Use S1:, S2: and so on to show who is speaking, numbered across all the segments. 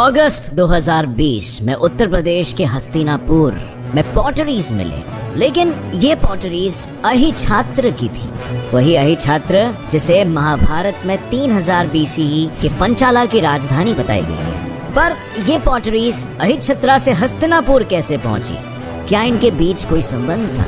S1: अगस्त 2020 में उत्तर प्रदेश के हस्तिनापुर में पॉटरीज मिले, लेकिन ये पॉटरीज अहिछात्र की थी। वही अहिछात्र जिसे महाभारत में 3000 BCE के पंचाला की राजधानी बताई गई है। पर ये पॉटरीज अहिछत्रा से हस्तिनापुर कैसे पहुंची? क्या इनके बीच कोई संबंध था?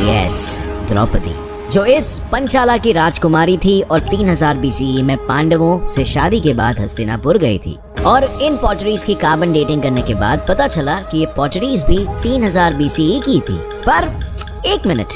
S1: यस, द्रौपदी, जो इस पंचाला की राजकुमारी थी और 3000 BCE में पांडवों से शादी के बाद हस्तिनापुर गई थी। और इन पॉटरीज की कार्बन डेटिंग करने के बाद पता चला कि ये पॉटरीज भी 3000 BCE की थी। पर एक मिनट,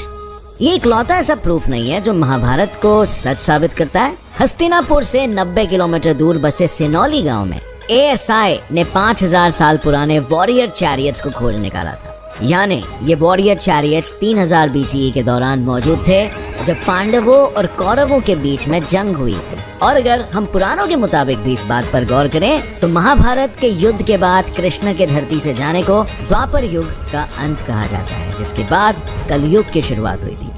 S1: ये इकलौता ऐसा प्रूफ नहीं है जो महाभारत को सच साबित करता है। हस्तिनापुर से 90 किलोमीटर दूर बसे सिनौली गांव में ASI ने 5000 साल पुराने वॉरियर चैरियट्स को खोज निकाला था। यानी ये वॉरियर चैरियट्स 3000 BCE के दौरान मौजूद थे, जब पांडवों और कौरवों के बीच में जंग हुई थी। और अगर हम पुराणों के मुताबिक भी इस बात पर गौर करें तो महाभारत के युद्ध के बाद कृष्ण के धरती से जाने को द्वापर युग का अंत कहा जाता है, जिसके बाद कलयुग की शुरुआत हुई थी।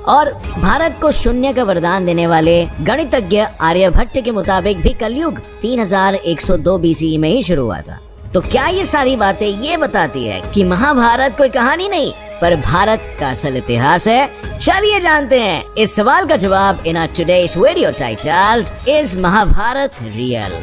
S1: और भारत को शून्य का वरदान देने वाले गणितज्ञ आर्यभट्ट के मुताबिक भी कलयुग 3102 BCE में ही शुरू हुआ था। तो क्या ये सारी बातें ये बताती है कि महाभारत कोई कहानी नहीं पर भारत का असल इतिहास है? चलिए जानते हैं इस सवाल का जवाब in today's video titled is Mahabharat real.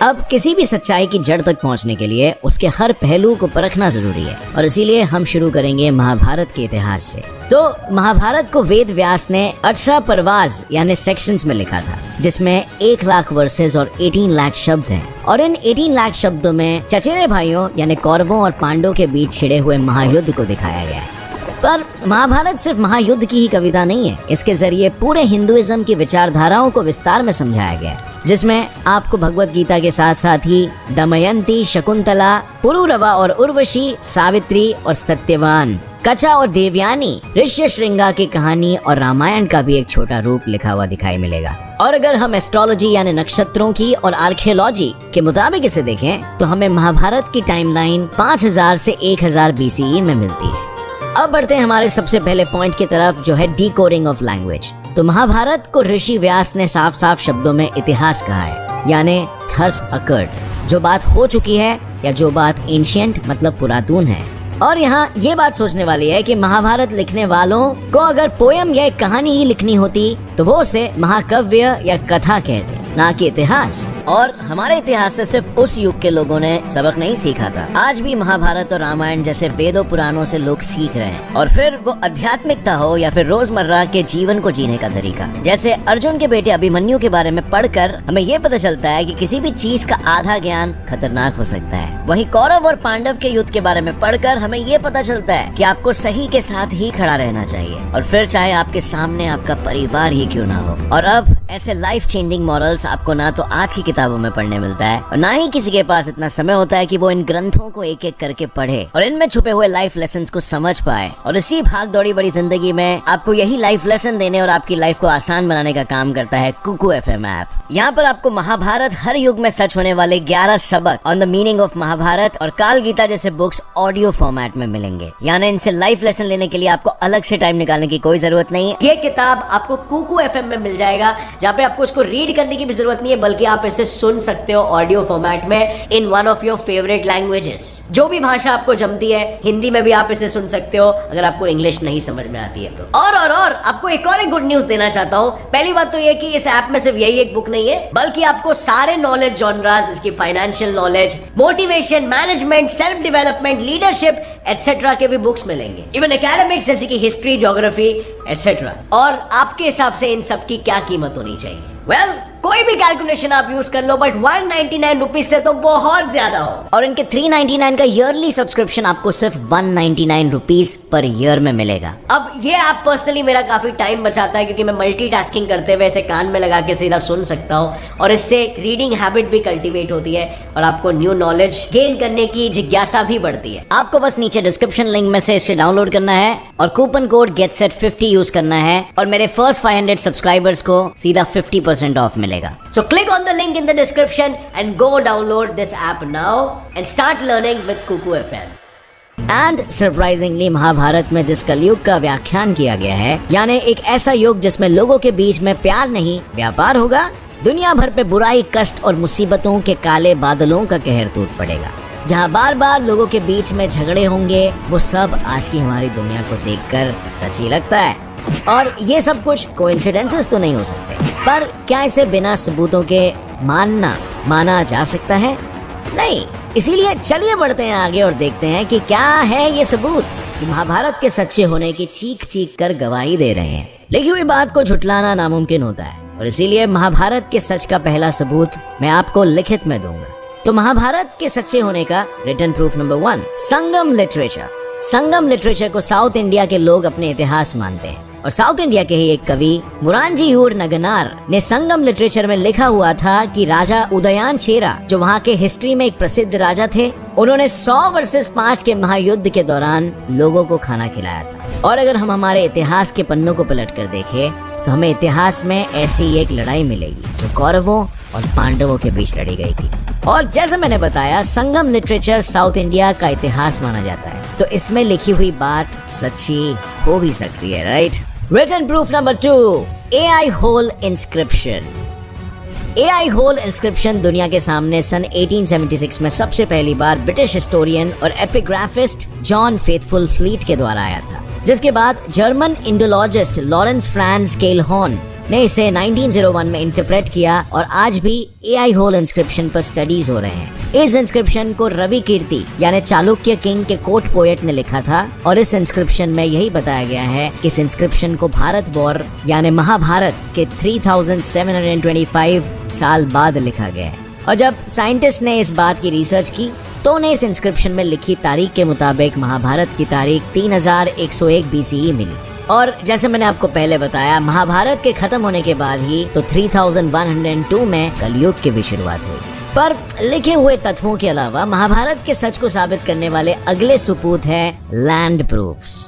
S1: अब किसी भी सच्चाई की जड़ तक पहुंचने के लिए उसके हर पहलू को परखना जरूरी है, और इसीलिए हम शुरू करेंगे महाभारत के इतिहास से। तो महाभारत को वेद व्यास ने 18 परवाज यानी सेक्शंस में लिखा था, जिसमें 1 लाख वर्सेस और 18 लाख शब्द हैं। और इन 18 लाख शब्दों में चचेरे भाइयों यानी कौरवों और पांडवों के बीच छिड़े हुए महायुद्ध को दिखाया गया है। पर महाभारत सिर्फ महायुद्ध की ही कविता नहीं है, इसके जरिए पूरे हिंदुइज्म की विचारधाराओं को विस्तार में समझाया गया है, जिसमें आपको भगवत गीता के साथ साथ ही दमयंती, शकुंतला, पुरुरवा और उर्वशी, सावित्री और सत्यवान, कचा और देवयानी, ऋष्यशृंगा की कहानी और रामायण का भी एक छोटा रूप लिखा हुआ दिखाई मिलेगा। और अगर हम एस्ट्रोलॉजी यानी नक्षत्रों की और आर्कियोलॉजी के मुताबिक इसे देखें तो हमें महाभारत की टाइमलाइन 5000 से 1000 BCE में मिलती है। अब बढ़ते हैं हमारे सबसे पहले पॉइंट की तरफ, जो है डिकोडिंग ऑफ लैंग्वेज। तो महाभारत को ऋषि व्यास ने साफ साफ शब्दों में इतिहास कहा है, यानी थस अकर्ड, जो बात हो चुकी है या जो बात एंशिएंट मतलब पुरातन है। और यहाँ ये बात सोचने वाली है कि महाभारत लिखने वालों को अगर पोयम या एक कहानी ही लिखनी होती तो वो उसे महाकाव्य या कथा कहते, ना कि इतिहास। और हमारे इतिहास से सिर्फ उस युग के लोगों ने सबक नहीं सीखा था, आज भी महाभारत और रामायण जैसे वेदों पुराणों से लोग सीख रहे हैं। और फिर वो आध्यात्मिकता हो या फिर रोजमर्रा के जीवन को जीने का तरीका। जैसे अर्जुन के बेटे अभिमन्यु के बारे में पढ़कर हमें ये पता चलता है कि किसी भी चीज का आधा ज्ञान खतरनाक हो सकता है। वहीं कौरव और पांडव के युद्ध के बारे में पढ़कर हमें ये पता चलता है कि आपको सही के साथ ही खड़ा रहना चाहिए, और फिर चाहे आपके सामने आपका परिवार ही क्यों ना हो। और अब ऐसे लाइफ चेंजिंग मॉरल्स आपको ना तो आज की किताबों में पढ़ने मिलता है और ना ही किसी के पास इतना समय होता है कि वो इन ग्रंथों को एक एक करके पढ़े और इनमें छुपे हुए लाइफ लेसन्स को समझ पाए। और इसी भाग दौड़ी बड़ी जिंदगी में आपको यही लाइफ लेसन देने और आपकी लाइफ को आसान बनाने का काम करता है कुकू FM ऐप। यहाँ पर आपको महाभारत हर युग में सच होने वाले 11 सबक on the meaning of Mahabharat और काल गीता जैसे बुक्स ऑडियो फॉर्मेट में मिलेंगे। यानी इनसे लाइफ लेसन लेने के लिए आपको अलग से टाइम निकालने की कोई जरूरत नहीं है। ये किताब आपको कुकू FM में मिल जाएगा, जहाँ पे आपको इसको रीड करने की भी जरूरत नहीं है, बल्कि आप इसे सुन सकते हो ऑडियो फॉर्मेट में in one of your favourite languages. जो भी भाषा आपको जमती है, हिंदी में भी आप इसे सुन सकते हो अगर आपको इंग्लिश नहीं समझ में आती है तो। और आपको एक और गुड न्यूज देना चाहता हूँ। पहली बात तो ये कि इस ऐप में सिर्फ यही एक बुक नहीं है, बल्कि आपको सारे नॉलेज जॉनरास, इसकी financial knowledge, motivation, management, self development, leadership etcetera के भी बुक्स मिलेंगे, इवन एकेडमिक्स जैसे कि हिस्ट्री, ज्योग्राफी एटसेट्रा। और आपके हिसाब से इन सब की क्या कीमत होनी चाहिए? वेल, कोई भी कैलकुलेशन आप यूज कर लो, बट 199 रुपीज से तो बहुत ज्यादा हो। और इनके 399 का ईयरली सब्सक्रिप्शन आपको सिर्फ 199 रुपीज पर ईयर में मिलेगा। अब ये ऐप पर्सनली मेरा काफी टाइम बचाता है, क्योंकि मैं मल्टीटास्किंग करते हुए इसे कान में लगा के सीधा सुन सकता हूँ, और इससे रीडिंग हैबिट भी कल्टीवेट होती है और आपको न्यू नॉलेज गेन करने की जिज्ञासा भी बढ़ती है। आपको बस नीचे डिस्क्रिप्शन लिंक में से इसे डाउनलोड करना है और कूपन कोड GetSet50 यूज करना है, और मेरे फर्स्ट 500 सब्सक्राइबर्स को सीधा 50% ऑफ मिलेगा। So click on the link in the description and go download this app now and start learning with Kuku FM. And surprisingly Mahabharat में जिस कलयुग का व्याख्यान किया गया है, यानी एक ऐसा युग जिसमें लोगों के बीच में प्यार नहीं व्यापार होगा, दुनिया भर पे बुराई, कष्ट और मुसीबतों के काले बादलों का कहर टूट पड़ेगा। जहाँ बार बार लोगों के बीच में झगड़े होंगे, वो सब आज की हमारी दुनिया को देखकर सच ही लगता है। और ये सब कुछ कोइंसिडेंसेस तो नहीं हो सकते, पर क्या इसे बिना सबूतों के माना जा सकता है? नहीं। इसीलिए चलिए बढ़ते हैं आगे और देखते हैं कि क्या है ये सबूत कि महाभारत के सच्चे होने की चीख कर गवाही दे रहे हैं। लिखी हुई बात को झुटलाना नामुमकिन होता है, और इसीलिए महाभारत के सच का पहला सबूत मैं आपको लिखित में दूंगा। तो महाभारत के सच्चे होने का रिटन प्रूफ नंबर 1, संगम लिटरेचर। संगम लिटरेचर को साउथ इंडिया के लोग अपने इतिहास मानते हैं, और साउथ इंडिया के ही एक कवि मुरानजीयूर नगनार ने संगम लिटरेचर में लिखा हुआ था कि राजा उदयन चेरा, जो वहाँ के हिस्ट्री में एक प्रसिद्ध राजा थे, उन्होंने 100 वर्सेस 5 के महायुद्ध के दौरान लोगों को खाना खिलाया था। और अगर हम हमारे इतिहास के पन्नों को पलट कर देखें तो हमें इतिहास में ऐसी एक लड़ाई मिलेगी जो कौरवों और पांडवों के बीच लड़ी गई थी। और जैसे मैंने बताया, संगम लिटरेचर साउथ इंडिया का इतिहास माना जाता है, तो इसमें लिखी हुई बात सच्ची हो भी सकती है, right? Written proof number 2, AI होल इंस्क्रिप्शन। AI होल इंस्क्रिप्शन दुनिया के सामने सन 1876 में सबसे पहली बार ब्रिटिश हिस्टोरियन और एपिग्राफिस्ट जॉन फेथफुल फ्लीट के द्वारा आया था, जिसके बाद जर्मन इंडोलॉजिस्ट लॉरेंस फ्रांस केलहॉर्न ने इसे 1901 में इंटरप्रेट किया, और आज भी AI होल इंस्क्रिप्शन पर स्टडीज हो रहे हैं। इस इंस्क्रिप्शन को रवि कीर्ति यानी चालुक्य किंग के कोर्ट पोएट ने लिखा था, और इस इंस्क्रिप्शन में यही बताया गया है कि इस इंस्क्रिप्शन को भारत वॉर यानी महाभारत के 3725 साल बाद लिखा गया है। और जब साइंटिस्ट ने इस बात की रिसर्च की तो उन्हें इस इंस्क्रिप्शन में लिखी तारीख के मुताबिक महाभारत की तारीख 3101 BCE मिली। और जैसे मैंने आपको पहले बताया, महाभारत के खत्म होने के बाद ही तो 3102 में कलयुग की भी शुरुआत हुई। पर लिखे हुए तथ्यों के अलावा महाभारत के सच को साबित करने वाले अगले सबूत है लैंड प्रूफ्स,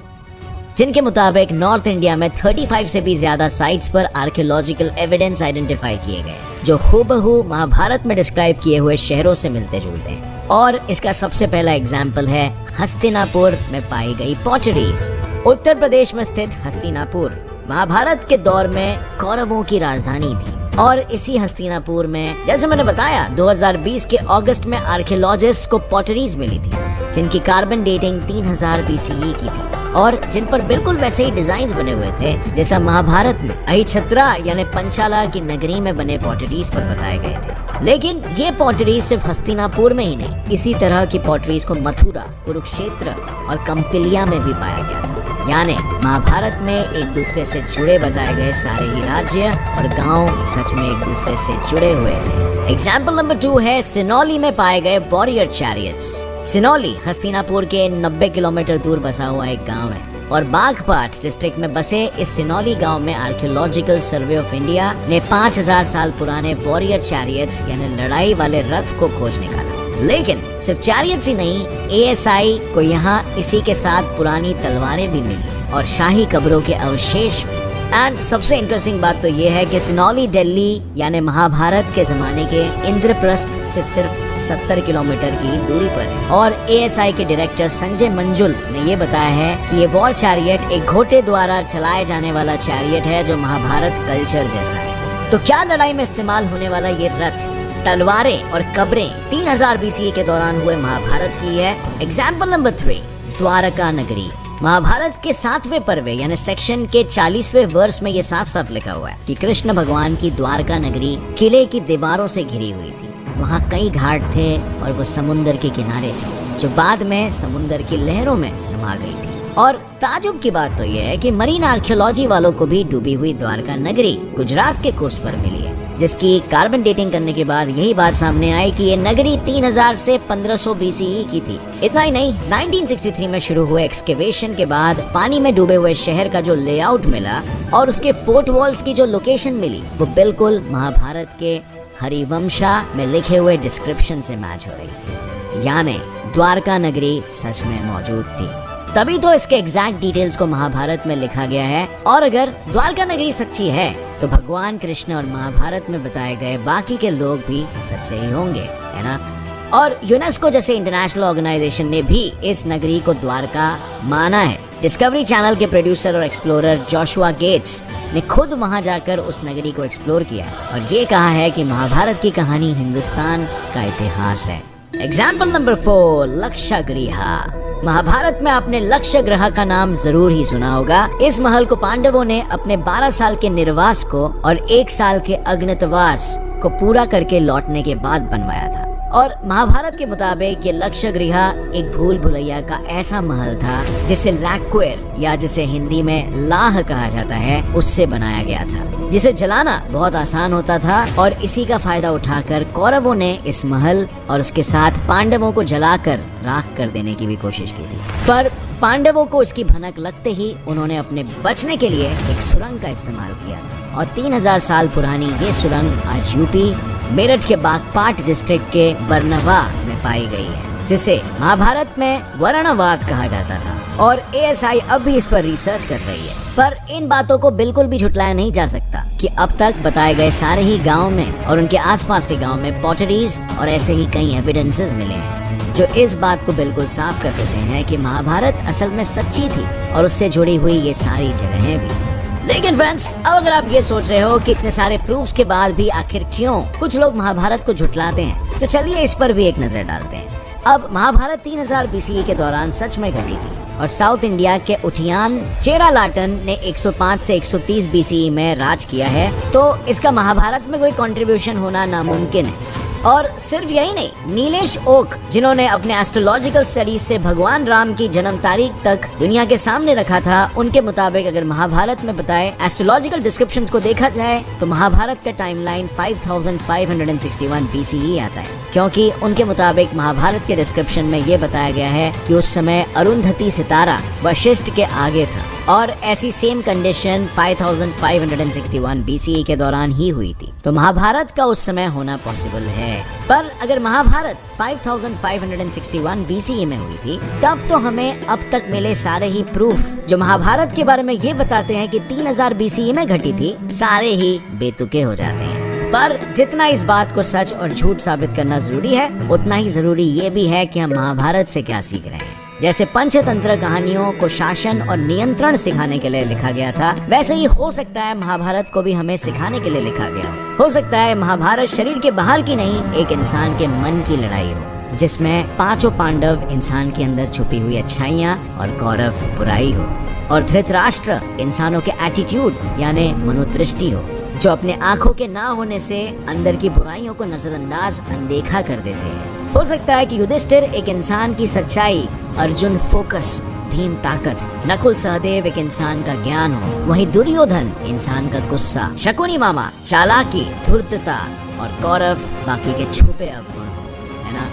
S1: जिनके मुताबिक नॉर्थ इंडिया में 35 से भी ज्यादा साइट्स पर आर्कियोलॉजिकल एविडेंस आइडेंटिफाई किए गए, जो हूबहू महाभारत में डिस्क्राइब किए हुए शहरों से मिलते जुलते हैं। और इसका सबसे पहला एग्जाम्पल है हस्तिनापुर में पाई गई पॉटरीज। उत्तर प्रदेश में स्थित हस्तिनापुर महाभारत के दौर में कौरवों की राजधानी थी, और इसी हस्तिनापुर में, जैसे मैंने बताया, 2020 के अगस्त में आर्कियोलॉजिस्ट को पॉटरीज मिली थी, जिनकी कार्बन डेटिंग 3000 BCE की थी, और जिन पर बिल्कुल वैसे ही डिजाइन बने हुए थे जैसा महाभारत में अहिछत्रा यानी पंचाला की नगरी में बने पॉटरीज पर बताए गए थे। लेकिन ये पॉटरीज सिर्फ हस्तिनापुर में ही नहीं, इसी तरह की पॉटरीज को मथुरा, कुरुक्षेत्र और कंपिलिया में भी पाया गया था। यानी महाभारत में एक दूसरे से जुड़े बताए गए सारे ही राज्य और गांव सच में एक दूसरे से जुड़े हुए हैं। एग्जाम्पल नंबर 2 है सिनौली में पाए गए वॉरियर चैरियट्स। सिनौली हस्तिनापुर के 90 किलोमीटर दूर बसा हुआ एक गांव है, और बागपाट डिस्ट्रिक्ट में बसे इस सिनौली गांव में आर्कियोलॉजिकल सर्वे ऑफ इंडिया ने 5000 साल पुराने वॉरियर चैरियट्स यानी लड़ाई वाले रथ को खोज निकाला। लेकिन सिर्फ चैरियट्स ही नहीं, ASI को यहाँ इसी के साथ पुरानी तलवारें भी मिली और शाही कब्रों के अवशेष भी। एंड सबसे इंटरेस्टिंग बात तो ये है कि सिनौली दिल्ली यानी महाभारत के जमाने के इंद्रप्रस्थ से सिर्फ 70 किलोमीटर की दूरी पर है, और ASI के डायरेक्टर संजय मंजुल ने ये बताया है कि ये वॉर चैरियट एक घोड़े द्वारा चलाए जाने वाला चैरियट है जो महाभारत कल्चर जैसा है। तो क्या लड़ाई में इस्तेमाल होने वाला ये रथ, तलवारें और कब्रें 3000 BCE के दौरान हुए महाभारत की है। एग्जाम्पल नंबर 3, द्वारका नगरी। महाभारत के 7वें पर्व यानी सेक्शन के 40वें वर्ष में ये साफ साफ लिखा हुआ है कि कृष्ण भगवान की द्वारका नगरी किले की दीवारों से घिरी हुई थी। वहाँ कई घाट थे और वो समुन्दर के किनारे थे, जो बाद में समुन्दर की लहरों में समा गई थी। और ताजुब की बात तो यह है कि मरीन आर्कियोलॉजी वालों को भी डूबी हुई द्वारका नगरी गुजरात के कोस्ट पर मिली है, जिसकी कार्बन डेटिंग करने के बाद यही बात सामने आई कि ये नगरी 3000 से 1500 BCE की थी। इतना ही नहीं, 1963 में शुरू हुए एक्सकेवेशन के बाद पानी में डूबे हुए शहर का जो लेआउट मिला और उसके फोर्ट वॉल्स की जो लोकेशन मिली, वो बिल्कुल महाभारत के हरिवंशा में लिखे हुए डिस्क्रिप्शन से मैच हो रही थी। यानी द्वारका नगरी सच में मौजूद थी, तभी तो इसके एग्जैक्ट डिटेल्स को महाभारत में लिखा गया है। और अगर द्वारका नगरी सच्ची है तो भगवान कृष्ण और महाभारत में बताए गए बाकी के लोग भी सच्चे ही होंगे, है ना? और यूनेस्को जैसे इंटरनेशनल ऑर्गेनाइजेशन ने भी इस नगरी को द्वारका माना है। डिस्कवरी चैनल के प्रोड्यूसर और एक्सप्लोरर जोशुआ गेट्स ने खुद वहां जाकर उस नगरी को एक्सप्लोर किया और ये कहा है कि महाभारत की कहानी हिंदुस्तान का इतिहास है। Example number 4, लक्षगृहा। महाभारत में आपने लक्षगृह का नाम जरूर ही सुना होगा। इस महल को पांडवों ने अपने 12 साल के निर्वास को और 1 साल के अज्ञातवास को पूरा करके लौटने के बाद बनवाया था। और महाभारत के मुताबिक ये लक्षगृह एक भूल भुलैया का ऐसा महल था जिसे लैक्वेर या जिसे हिंदी में लाह कहा जाता है उससे बनाया गया था, जिसे जलाना बहुत आसान होता था। और इसी का फायदा उठाकर कौरवों ने इस महल और उसके साथ पांडवों को जलाकर राख कर देने की भी कोशिश की थी। पर पांडवों को इसकी भनक लगते ही उन्होंने अपने बचने के लिए एक सुरंग का इस्तेमाल किया था और 3000 साल पुरानी ये सुरंग आज यूपी मेरठ के बागपाट डिस्ट्रिक्ट के बरनवा में पाई गई है, जिसे महाभारत में वर्णवाद कहा जाता था। और ASI अब भी इस पर रिसर्च कर रही है। पर इन बातों को बिल्कुल भी झुटलाया नहीं जा सकता कि अब तक बताए गए सारे ही गांव में और उनके आसपास के गांव में पॉटरीज और ऐसे ही कई एविडेंसेस मिले हैं जो इस बात को बिल्कुल साफ कर देते हैं कि महाभारत असल में सच्ची थी और उससे जुड़ी हुई ये सारी जगहें भी। लेकिन फ्रेंड्स, अब अगर आप ये सोच रहे हो कि इतने सारे प्रूफ्स के बाद भी आखिर क्यों कुछ लोग महाभारत को झुटलाते हैं, तो चलिए इस पर भी एक नजर डालते हैं। अब महाभारत 3000 BCE के दौरान सच में घटी थी और साउथ इंडिया के उठियान चेरालाटन ने 105 से 130 BCE में राज किया है, तो इसका महाभारत में कोई कंट्रीब्यूशन होना नामुमकिन है। और सिर्फ यही नहीं, नीलेश ओक, जिन्होंने अपने एस्ट्रोलॉजिकल स्टडीज से भगवान राम की जन्म तारीख तक दुनिया के सामने रखा था, उनके मुताबिक अगर महाभारत में बताए एस्ट्रोलॉजिकल डिस्क्रिप्शंस को देखा जाए तो महाभारत का टाइमलाइन 5561 BCE आता है, क्योंकि उनके मुताबिक महाभारत के डिस्क्रिप्शन में ये बताया गया है कि उस समय अरुंधति सितारा वशिष्ठ के आगे था और ऐसी सेम कंडीशन 5561 BCE के दौरान ही हुई थी। तो महाभारत का उस समय होना पॉसिबल है। पर अगर महाभारत 5561 BCE में हुई थी, तब तो हमें अब तक मिले सारे ही प्रूफ जो महाभारत के बारे में ये बताते हैं कि 3000 BCE में घटी थी, सारे ही बेतुके हो जाते हैं। पर जितना इस बात को सच और झूठ साबित करना जरूरी है, उतना ही जरूरी ये भी है कि हम महाभारत से क्या सीख रहे हैं। जैसे पंचतंत्र कहानियों को शासन और नियंत्रण सिखाने के लिए लिखा गया था, वैसे ही हो सकता है महाभारत को भी हमें सिखाने के लिए लिखा गया हो सकता है महाभारत शरीर के बाहर की नहीं, एक इंसान के मन की लड़ाई हो, जिसमें 5 पांडव इंसान के अंदर छुपी हुई अच्छाइयाँ और कौरव बुराई हो, और धृतराष्ट्र इंसानों के एटीट्यूड यानी मनोदृष्टि हो, जो अपने आंखों के ना होने से अंदर की बुराइयों को नजरअंदाज अनदेखा कर देते हैं। हो सकता है कि युधिष्ठिर एक इंसान की सच्चाई, अर्जुन फोकस, भीम ताकत, नकुल सहदेव एक इंसान का ज्ञान हो, वहीं दुर्योधन इंसान का गुस्सा, शकुनी मामा चालाकी, धूर्तता और कौरव बाकी के छुपे अवगुण हो, है ना?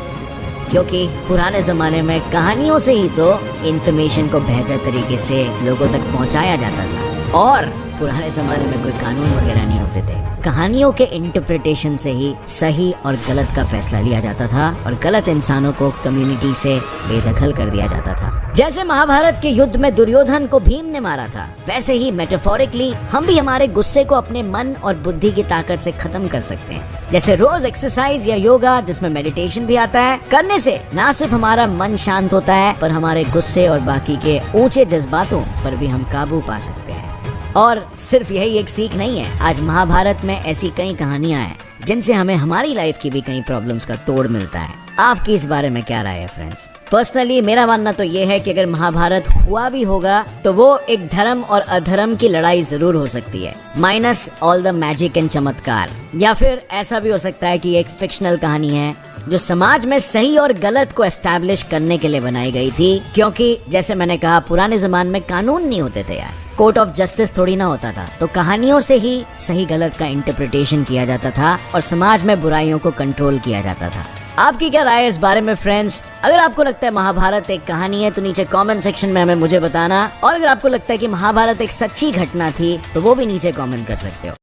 S1: क्योंकि पुराने जमाने में कहानियों से ही तो इंफॉर्मेशन को बेहतर तरीके से लोगों तक पहुंचाया जाता था और पुराने जमाने में कोई कानून वगैरह नहीं होते थे। कहानियों के इंटरप्रिटेशन से ही सही और गलत का फैसला लिया जाता था और गलत इंसानों को कम्युनिटी से बेदखल कर दिया जाता था। जैसे महाभारत के युद्ध में दुर्योधन को भीम ने मारा था, वैसे ही मेटाफोरिकली हम भी हमारे गुस्से को अपने मन और बुद्धि की ताकत से खत्म कर सकते हैं। जैसे रोज एक्सरसाइज या योगा, जिसमें मेडिटेशन भी आता है, करने से ना सिर्फ हमारा मन शांत होता है, पर हमारे गुस्से और बाकी के ऊंचे जज्बातों पर भी हम काबू पा सकते हैं। और सिर्फ यही एक सीख नहीं है, आज महाभारत में ऐसी कई कहानियां हैं जिनसे हमें हमारी लाइफ की भी कई प्रॉब्लम्स का तोड़ मिलता है। आपकी इस बारे में क्या राय है फ्रेंड्स? पर्सनली मेरा मानना तो ये है कि अगर महाभारत हुआ भी होगा तो वो एक धर्म और अधर्म की लड़ाई जरूर हो सकती है, minus all the magic and चमत्कार। या फिर ऐसा भी हो सकता है कि एक फिक्शनल कहानी है जो समाज में सही और गलत को एस्टैब्लिश करने के लिए बनाई गई थी, क्योंकि जैसे मैंने कहा पुराने जमाने में कानून नहीं होते थे यार, कोर्ट ऑफ जस्टिस थोड़ी ना होता था, तो कहानियों से ही सही गलत का इंटरप्रिटेशन किया जाता था और समाज में बुराइयों को कंट्रोल किया जाता था। आपकी क्या राय है इस बारे में फ्रेंड्स? अगर आपको लगता है महाभारत एक कहानी है तो नीचे कमेंट सेक्शन में हमें मुझे बताना, और अगर आपको लगता है कि महाभारत एक सच्ची घटना थी तो वो भी नीचे कमेंट कर सकते हो।